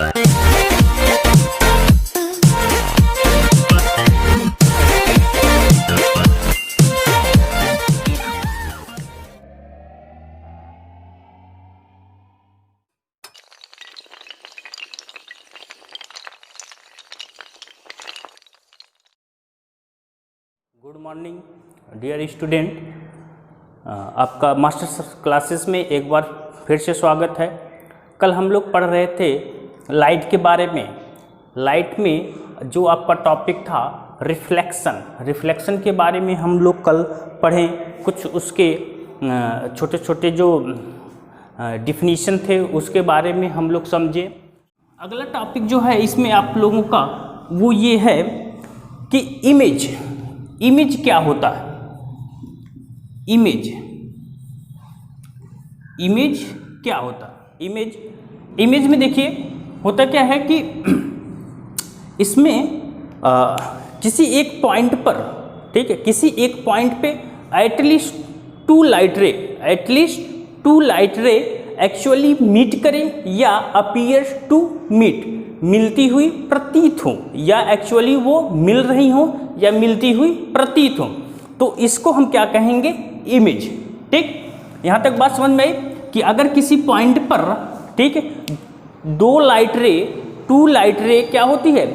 Good morning dear student, आपका masters classes में एक बार फिर से स्वागत है। कल हम लोग पढ़ रहे थे लाइट के बारे में। लाइट में जो आपका टॉपिक था रिफ्लेक्शन के बारे में हम लोग कल पढ़े। कुछ उसके छोटे छोटे जो डिफिनीशन थे उसके बारे में हम लोग समझे। अगला टॉपिक जो है इसमें आप लोगों का वो ये है कि इमेज क्या होता है। इमेज क्या होता है। इमेज में देखिए होता क्या है कि इसमें किसी एक पॉइंट पर, ठीक है, किसी एक पॉइंट पे at least two light ray actually meet करें या अपीयर्स टू मीट, मिलती हुई प्रतीत हो, या एक्चुअली वो मिल रही हो या मिलती हुई प्रतीत हो, तो इसको हम क्या कहेंगे, इमेज। ठीक, यहाँ तक बात समझ में आई कि अगर किसी पॉइंट पर, ठीक है, टू लाइट रे क्या होती है,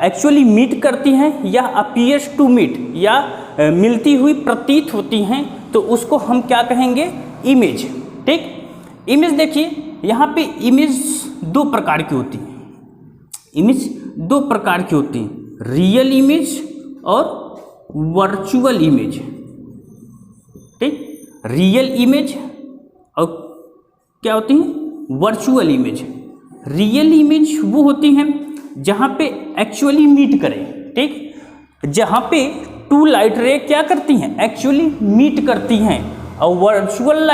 एक्चुअली मीट करती हैं या अपीयर्स टू मीट, या मिलती हुई प्रतीत होती हैं, तो उसको हम क्या कहेंगे, इमेज। ठीक, इमेज देखिए यहाँ पे इमेज दो प्रकार की होती है। रियल इमेज और वर्चुअल इमेज। ठीक, रियल इमेज और क्या होती है, वर्चुअल इमेज। रियल इमेज वो होती हैं जहाँ पे एक्चुअली मीट करें। ठीक, जहाँ पे टू लाइट रे क्या करती हैं, एक्चुअली मीट करती हैं। और वर्चुअल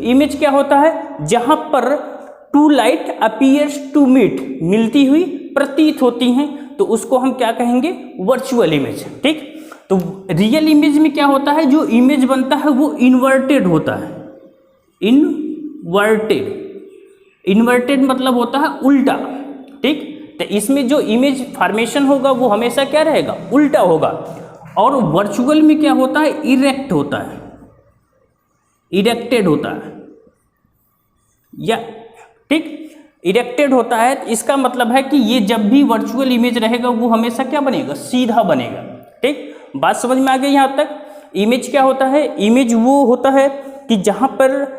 इमेज क्या होता है, जहाँ पर two light appears to meet, मिलती हुई प्रतीत होती हैं, तो उसको हम क्या कहेंगे, वर्चुअल इमेज। ठीक, तो रियल इमेज में क्या होता है, जो इमेज बनता है वो इन्वर्टेड होता है। इन्वर्टेड मतलब होता है उल्टा। ठीक, तो इसमें जो इमेज फॉर्मेशन होगा वो हमेशा क्या रहेगा, उल्टा होगा। और वर्चुअल में क्या होता है, इरेक्टेड होता है या, ठीक, इरेक्टेड होता है। इसका मतलब है कि ये जब भी वर्चुअल इमेज रहेगा वो हमेशा क्या बनेगा, सीधा बनेगा। ठीक, बात समझ में आ गई यहाँ तक। इमेज क्या होता है, इमेज वो होता है कि जहाँ पर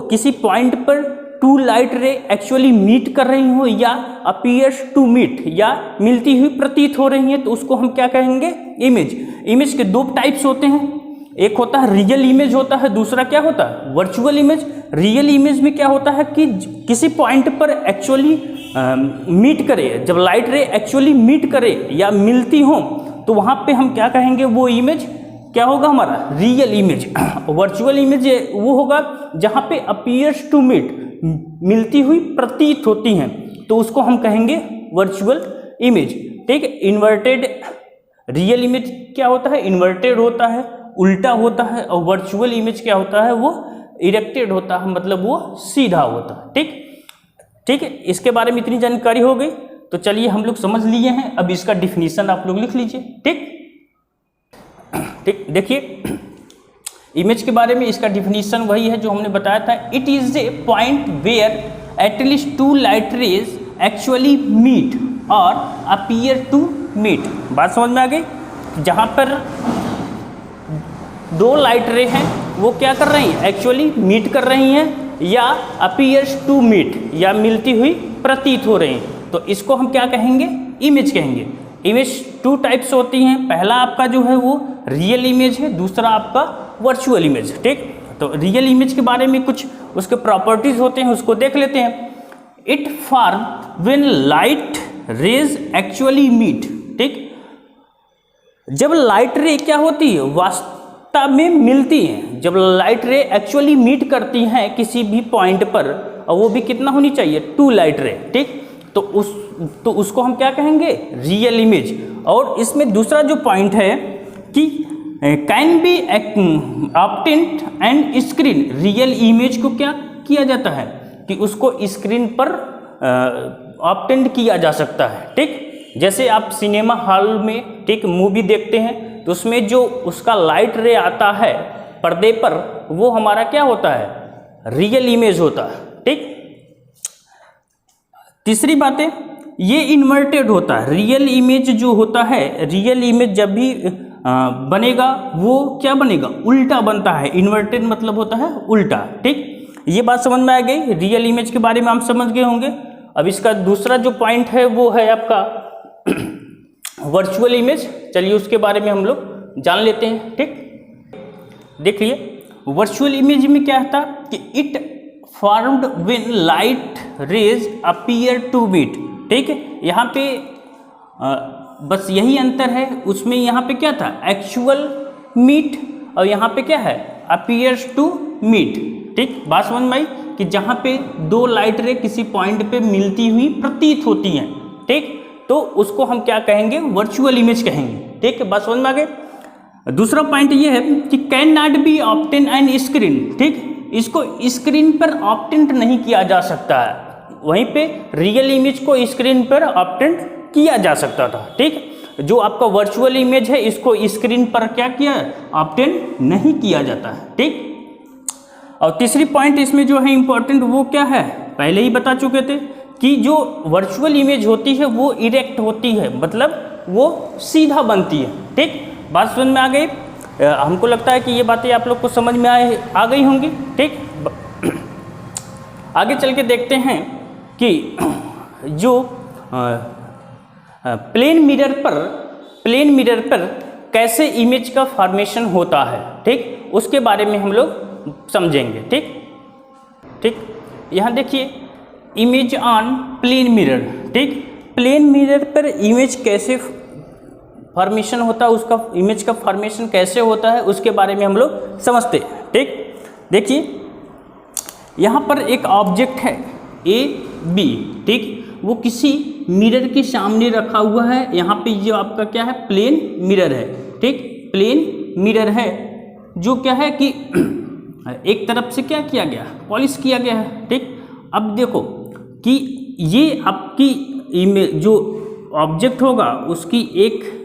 किसी पॉइंट पर two light ray actually meet कर रही हो या अपीयर्स टू मीट, या मिलती हुई प्रतीत हो रही हैं, तो उसको हम क्या कहेंगे, इमेज। इमेज के दो टाइप्स होते हैं, एक होता है रियल इमेज होता है, दूसरा क्या होता है, वर्चुअल इमेज। रियल इमेज में क्या होता है कि किसी पॉइंट पर एक्चुअली मीट करे, जब लाइट रे एक्चुअली मीट करे या मिलती हो, तो वहाँ पे हम क्या कहेंगे, वो इमेज क्या होगा हमारा, रियल इमेज। वर्चुअल इमेज वो होगा जहाँ पे अपीयर्स टू मीट, मिलती हुई प्रतीत होती हैं, तो उसको हम कहेंगे वर्चुअल इमेज। ठीक, इन्वर्टेड रियल इमेज क्या होता है, इन्वर्टेड होता है, उल्टा होता है। और वर्चुअल इमेज क्या होता है, वो इरेक्टेड होता है, मतलब वो सीधा होता है। ठीक है, इसके बारे में इतनी जानकारी हो गई, तो चलिए हम लोग समझ लिए हैं। अब इसका डिफिनीशन आप लोग लिख लीजिए। ठीक, देखिए इमेज के बारे में इसका डिफिनीशन वही है जो हमने बताया था। It is a point where at least two light rays actually meet और अपीयर टू मीट। बात समझ में आ गई, जहाँ पर दो लाइट रे हैं वो क्या कर रही हैं, एक्चुअली मीट कर रही हैं, या अपीयर्स टू मीट, या मिलती हुई प्रतीत हो रही हैं, तो इसको हम क्या कहेंगे, इमेज कहेंगे। इमेज टू टाइप्स होती हैं, पहला आपका जो है वो रियल इमेज है, दूसरा आपका वर्चुअल इमेज। ठीक, तो रियल इमेज के बारे में कुछ उसके प्रॉपर्टीज होते हैं, उसको देख लेते हैं। It form when light rays actually meet. ठीक, जब लाइट रे क्या होती है, वास्तव में मिलती हैं, जब लाइट रे एक्चुअली मीट करती हैं किसी भी पॉइंट पर, और वो भी कितना होनी चाहिए, टू लाइट रे। ठीक, तो उसको हम क्या कहेंगे, रियल इमेज। और इसमें दूसरा जो पॉइंट है कि can be obtained and screen. Real image को क्या किया जाता है कि उसको स्क्रीन पर ऑब्टेन किया जा सकता है। ठीक, जैसे आप सिनेमा हॉल में ठीक मूवी देखते हैं तो उसमें जो उसका लाइट रे आता है पर्दे पर, वो हमारा क्या होता है, रियल इमेज होता है। ठीक, तीसरी बात है ये इन्वर्टेड होता है। रियल इमेज जो होता है, रियल इमेज जब भी बनेगा वो क्या बनेगा, उल्टा बनता है। इन्वर्टेड मतलब होता है उल्टा। ठीक, ये बात समझ में आ गई। रियल इमेज के बारे में हम समझ गए होंगे। अब इसका दूसरा जो पॉइंट है वो है आपका वर्चुअल इमेज। चलिए उसके बारे में हम लोग जान लेते हैं। ठीक, देखिए वर्चुअल इमेज में क्या था कि it formed when light rays appear to meet. ठीक है, यहाँ पे बस यही अंतर है, उसमें यहाँ पे क्या था, एक्चुअल मीट, और यहाँ पे क्या है, अपीयर्स टू मीट। ठीक, बात समझ में आई कि जहाँ पे दो लाइट रे किसी पॉइंट पे मिलती हुई प्रतीत होती हैं, ठीक, तो उसको हम क्या कहेंगे, वर्चुअल इमेज कहेंगे। ठीक है, बात समझ में आ गई। दूसरा पॉइंट ये है कि can not be obtain on screen. ठीक, इसको स्क्रीन पर ऑब्टेंट नहीं किया जा सकता है, वहीं पे रियल इमेज को स्क्रीन पर ऑब्टेंट किया जा सकता था। ठीक, जो आपका वर्चुअल इमेज है इसको स्क्रीन पर क्या किया, ऑब्टेंट नहीं किया जाता है। ठीक, और तीसरी पॉइंट इसमें जो है इंपॉर्टेंट वो क्या है, पहले ही बता चुके थे कि जो वर्चुअल इमेज होती है वो इरेक्ट होती है, मतलब वो सीधा बनती है। ठीक, बात समझ में आ गई। हमको लगता है कि ये बातें आप लोग को समझ में आ गई होंगी। ठीक, आगे चल के देखते हैं कि जो प्लेन मिरर पर कैसे इमेज का फॉर्मेशन होता है, ठीक, उसके बारे में हम लोग समझेंगे। ठीक, यहाँ देखिए इमेज ऑन प्लेन मिरर। ठीक, प्लेन मिरर पर इमेज कैसे फॉर्मेशन होता है, उसका इमेज का फॉर्मेशन कैसे होता है उसके बारे में हम लोग समझते हैं। ठीक, देखिए यहाँ पर एक ऑब्जेक्ट है ए बी। ठीक, वो किसी मिरर के सामने रखा हुआ है। यहाँ पे जो आपका क्या है, प्लेन मिरर है। ठीक, प्लेन मिरर है जो क्या है कि एक तरफ से क्या किया गया, पॉलिश किया गया है। ठीक, अब देखो कि ये आपकी इमेज जो ऑब्जेक्ट होगा उसकी एक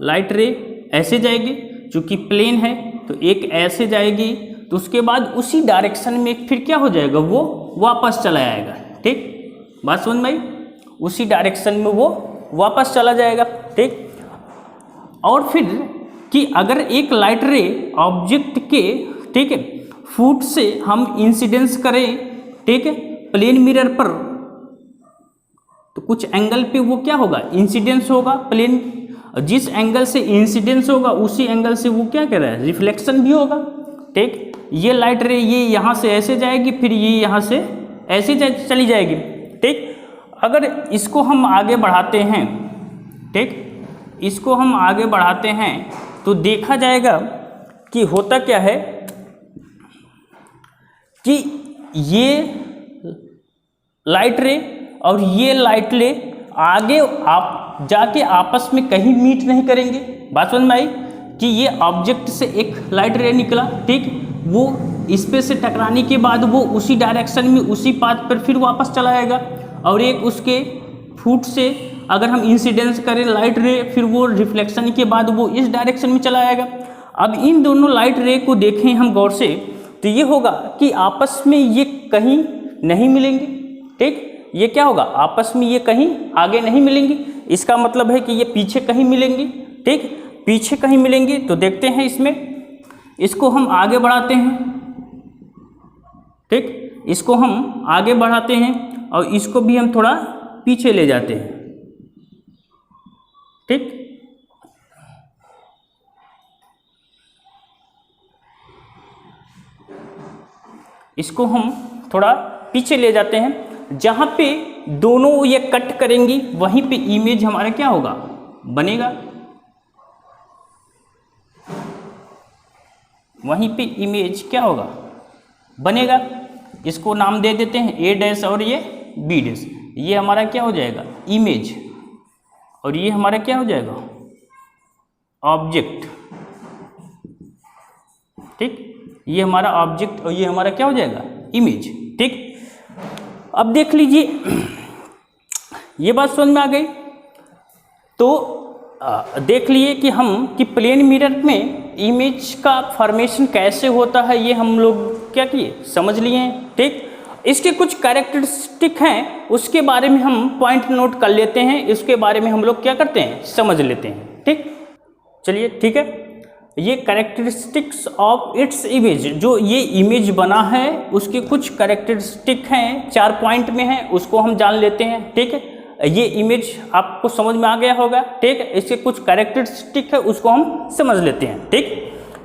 लाइट रे ऐसे जाएगी, चूँकि प्लेन है तो एक ऐसे जाएगी, तो उसके बाद उसी डायरेक्शन में फिर क्या हो जाएगा, वो वापस चला जाएगा। ठीक, बात समझ में आई, उसी डायरेक्शन में वो वापस चला जाएगा। ठीक, और फिर कि अगर एक लाइट रे ऑब्जेक्ट के, ठीक है, फुट से हम इंसिडेंस करें, ठीक है, प्लेन मिरर पर, तो कुछ एंगल पे वो क्या होगा, इंसिडेंस होगा। प्लेन जिस एंगल से इंसिडेंस होगा उसी एंगल से वो क्या कर रहा है, रिफ्लेक्शन भी होगा। ठीक, ये लाइट रे ये यहाँ से ऐसे जाएगी, फिर ये यहाँ से ऐसे चली जाएगी। ठीक, अगर इसको हम आगे बढ़ाते हैं, ठीक, इसको हम आगे बढ़ाते हैं तो देखा जाएगा कि होता क्या है कि ये लाइट रे और ये लाइट रे आगे आप जाके आपस में कहीं मीट नहीं करेंगे। बात समझ में आई कि ये ऑब्जेक्ट से एक लाइट रे निकला, ठीक, वो इस पे से टकराने के बाद वो उसी डायरेक्शन में उसी पाथ पर फिर वापस चला जाएगा, और एक उसके फुट से अगर हम इंसिडेंस करें लाइट रे, फिर वो रिफ्लेक्शन के बाद वो इस डायरेक्शन में चला जाएगा। अब इन दोनों लाइट रे को देखें हम गौर से तो ये होगा कि आपस में ये कहीं नहीं मिलेंगे। ठीक, ये क्या होगा, आपस में ये कहीं आगे नहीं मिलेंगे, इसका मतलब है कि ये पीछे कहीं मिलेंगे। ठीक, पीछे कहीं मिलेंगे तो देखते हैं इसमें, इसको हम आगे बढ़ाते हैं। ठीक, इसको हम आगे बढ़ाते हैं और इसको भी हम थोड़ा पीछे ले जाते हैं। ठीक, इसको हम थोड़ा पीछे ले जाते हैं, जहाँ पे दोनों ये कट करेंगी वहीं पे इमेज हमारा क्या होगा, बनेगा, वहीं पे इमेज क्या होगा, बनेगा। इसको नाम दे देते हैं ए डैश और ये बी डैश। ये हमारा क्या हो जाएगा, इमेज, और ये हमारा क्या हो जाएगा, ऑब्जेक्ट। ठीक, ये हमारा ऑब्जेक्ट और ये हमारा क्या हो जाएगा, इमेज। ठीक, अब देख लीजिए ये बात समझ में आ गई। तो देख लिए कि हम कि प्लेन मिरर में इमेज का फॉर्मेशन कैसे होता है, ये हम लोग क्या किए, समझ लिए हैं। ठीक, इसके कुछ कैरेक्टरिस्टिक हैं, उसके बारे में हम पॉइंट नोट कर लेते हैं, इसके बारे में हम लोग क्या करते हैं, समझ लेते हैं। ठीक, चलिए ठीक है। ये कैरेक्टरिस्टिक्स ऑफ इट्स इमेज, जो ये इमेज बना है उसके कुछ कैरेक्टरिस्टिक हैं, 4 पॉइंट में हैं, उसको हम जान लेते हैं। ठीक है, ये इमेज आपको समझ में आ गया होगा। ठीक है, इसके कुछ कैरेक्टरिस्टिक है, उसको हम समझ लेते हैं। ठीक,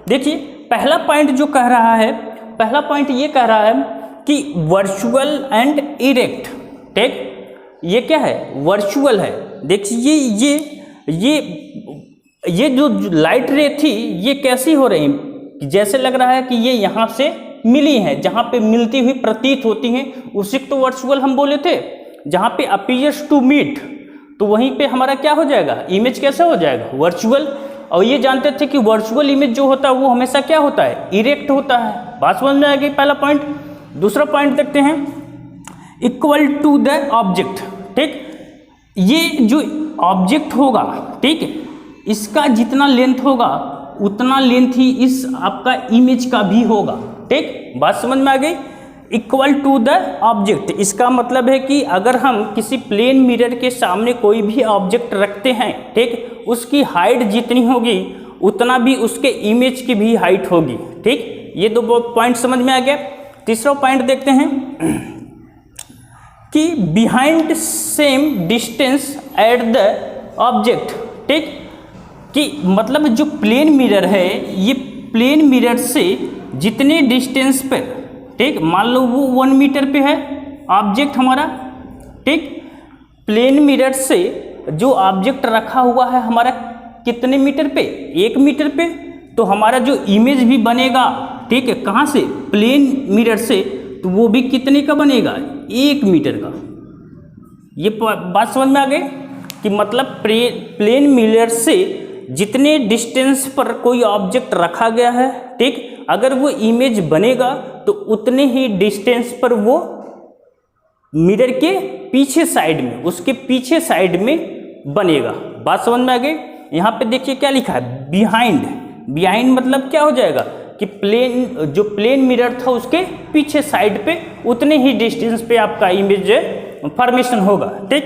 देखिए पहला पॉइंट जो कह रहा है, पहला पॉइंट ये कह रहा है कि वर्चुअल एंड इरेक्ट। ठीक, ये क्या है, वर्चुअल है। देखिए ये जो लाइट रे थी ये कैसी हो रही, जैसे लग रहा है कि ये यहाँ से मिली है, जहाँ पे मिलती हुई प्रतीत होती हैं, उसी तो वर्चुअल हम बोले थे। जहाँ पे अपीयर्स टू मीट, तो वहीं पे हमारा क्या हो जाएगा, इमेज कैसे हो जाएगा, वर्चुअल। और ये जानते थे कि वर्चुअल इमेज जो होता है वो हमेशा क्या होता है, इरेक्ट होता है। बात समझ में आ गई, पहला पॉइंट। दूसरा पॉइंट देखते हैं, इक्वल टू द ऑब्जेक्ट। ठीक, ये जो ऑब्जेक्ट होगा, ठीक है, इसका जितना लेंथ होगा उतना लेंथ ही इस आपका इमेज का भी होगा। ठीक, बात समझ में आ गई। इक्वल टू द ऑब्जेक्ट, इसका मतलब है कि अगर हम किसी प्लेन मिरर के सामने कोई भी ऑब्जेक्ट रखते हैं, ठीक, उसकी हाइट जितनी होगी उतना भी उसके इमेज की भी हाइट होगी। ठीक, ये 2 पॉइंट समझ में आ गया। तीसरा पॉइंट देखते हैं कि behind same distance at the object. ठीक, कि मतलब जो प्लेन मिरर है, ये प्लेन मिरर से जितने डिस्टेंस पर, ठीक, मान लो वो 1 मीटर पे है ऑब्जेक्ट हमारा। ठीक, प्लेन मिरर से जो ऑब्जेक्ट रखा हुआ है हमारा कितने मीटर पे, 1 मीटर पे, तो हमारा जो इमेज भी बनेगा, ठीक है, कहाँ से, प्लेन मिरर से, तो वो भी कितने का बनेगा, 1 मीटर का। ये बात समझ में आ गई कि मतलब प्लेन मिरर से जितने डिस्टेंस पर कोई ऑब्जेक्ट रखा गया है, ठीक, अगर वो इमेज बनेगा तो उतने ही डिस्टेंस पर वो मिरर के पीछे साइड में, उसके पीछे साइड में बनेगा। बात समझ में आ गई। यहाँ पे देखिए क्या लिखा है, बिहाइंड। बिहाइंड मतलब क्या हो जाएगा कि जो प्लेन मिरर था उसके पीछे साइड पे उतने ही डिस्टेंस पे आपका इमेज फॉर्मेशन होगा। ठीक,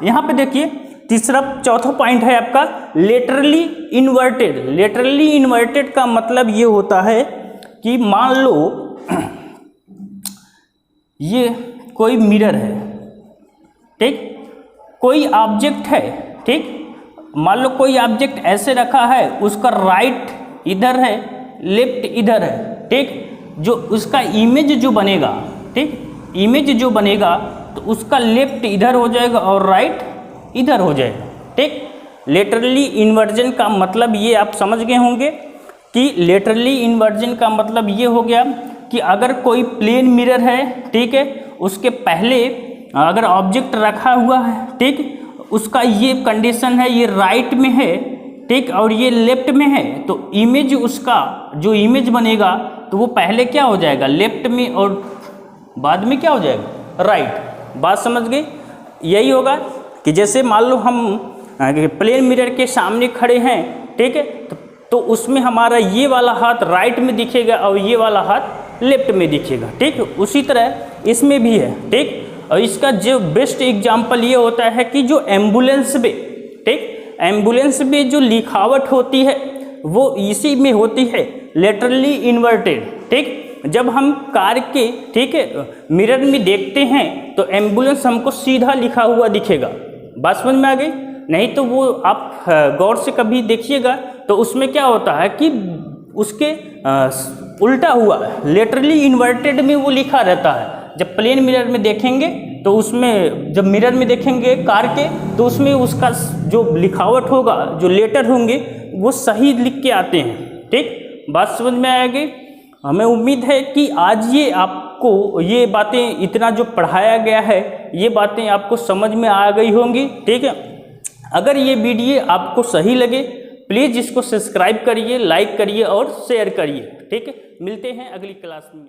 यहाँ पे देखिए चौथा पॉइंट है आपका लेटरली इन्वर्टेड। लेटरली इन्वर्टेड का मतलब ये होता है कि मान लो ये कोई मिरर है, ठीक, कोई ऑब्जेक्ट है, ठीक, मान लो कोई ऑब्जेक्ट ऐसे रखा है, उसका राइट इधर है, लेफ्ट इधर है। ठीक, जो उसका इमेज जो बनेगा, ठीक, इमेज जो बनेगा तो उसका लेफ्ट इधर हो जाएगा और राइट इधर हो जाएगा। ठीक, लेटरली इन्वर्जन का मतलब ये आप समझ गए होंगे कि लेटरली इन्वर्जन का मतलब ये हो गया कि अगर कोई प्लेन मिरर है, ठीक है, उसके पहले अगर ऑब्जेक्ट रखा हुआ है, ठीक, उसका ये कंडीशन है, ये राइट में है, ठीक, और ये लेफ्ट में है, तो इमेज उसका जो इमेज बनेगा तो वो पहले क्या हो जाएगा, लेफ्ट में, और बाद में क्या हो जाएगा, राइट। बात समझ गई। यही होगा कि जैसे मान लो हम प्लेन मिरर के सामने खड़े हैं, ठीक है, तो उसमें हमारा ये वाला हाथ राइट में दिखेगा और ये वाला हाथ लेफ्ट में दिखेगा। ठीक, उसी तरह इसमें भी है। ठीक, और इसका जो बेस्ट एग्जांपल ये होता है कि जो एम्बुलेंस में, ठीक, एम्बुलेंस में जो लिखावट होती है वो इसी में होती है, लेटरली इन्वर्टेड। ठीक, जब हम कार के, ठीक है, मिरर में देखते हैं तो एम्बुलेंस हमको सीधा लिखा हुआ दिखेगा। बात समझ में आ गई। नहीं तो वो आप गौर से कभी देखिएगा तो उसमें क्या होता है कि उसके उल्टा हुआ, लेटरली इन्वर्टेड में वो लिखा रहता है। जब प्लेन मिरर में देखेंगे तो उसमें, जब मिरर में देखेंगे कार के, तो उसमें उसका जो लिखावट होगा, जो लेटर होंगे वो सही लिख के आते हैं। ठीक, बात समझ में आ गई। हमें उम्मीद है कि आज ये आपको ये बातें, इतना जो पढ़ाया गया है, ये बातें आपको समझ में आ गई होंगी। ठीक है, अगर ये वीडियो आपको सही लगे प्लीज़ इसको सब्सक्राइब करिए, लाइक करिए और शेयर करिए। ठीक है, मिलते हैं अगली क्लास में।